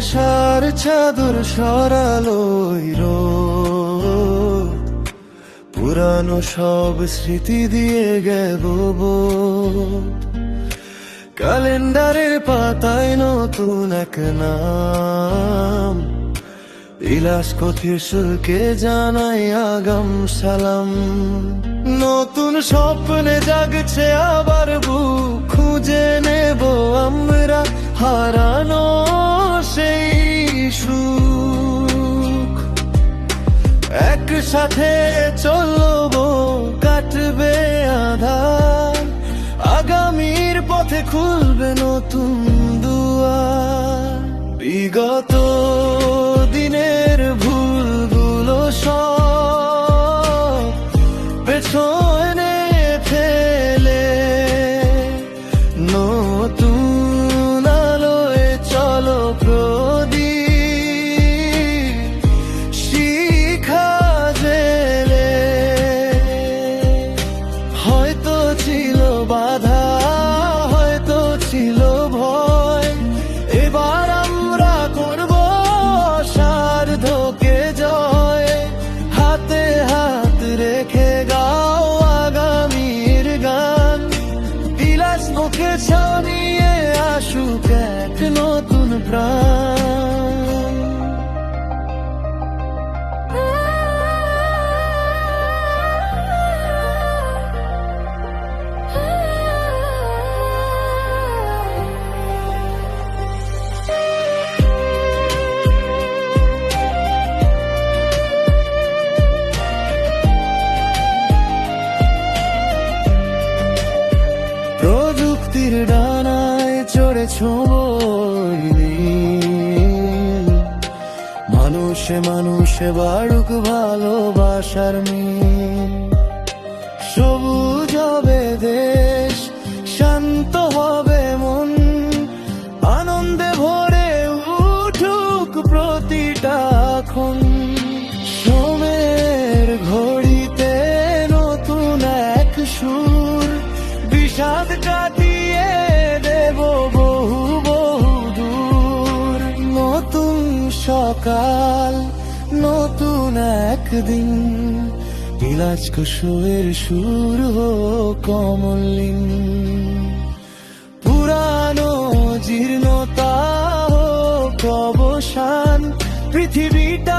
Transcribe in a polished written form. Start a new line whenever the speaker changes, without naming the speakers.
আশার চাদর সরালো পুরানো সব স্মৃতি দিয়ে গেব ক্যালেন্ডারের পাতায় নতুন এক নাম বিলাস কথির সুরকে জানাই আগাম সালাম। নতুন স্বপ্নে জাগছে আবার বুক খুঁজে নেব আমরা হারানো সেই সুখ। একসাথে চলবো কাটবে আধার আগামীর পথে খুলবে নতুন দুয়ার। বিগত দিনের ভুলগুলো সব পেছনে ফেলে নতুন আলোয় চলো প্রদীপ শিখা জেলে। হয়তো ছিল বাধা হয়তো ছিল ভয় এবার আমরা করব সার্থকে জয়। হাতে হাত রেখে গাও আগামীর গান বিলাস মুখে ছড়িয়ে আসুক এক নতুন প্রাণ। প্রযুক্তির ডানায় চড়েছ মানুষে মানুষে বাড়ুক ভালোবাসার মিল। সবুজ হবে দেশ শান্ত হবে মন আনন্দে ভরে উঠুক প্রতিটা ক্ষণ। সময়ের ঘড়িতে নতুন এক সুর বিষাদ কাটিয়ে দেব বহু বহু দূর। নতুন সকাল নতুন একদিন বিলাস কুসুমের সুর হোক কমলিন। পুরানো জীর্ণতা হোক অবসান পৃথিবীটা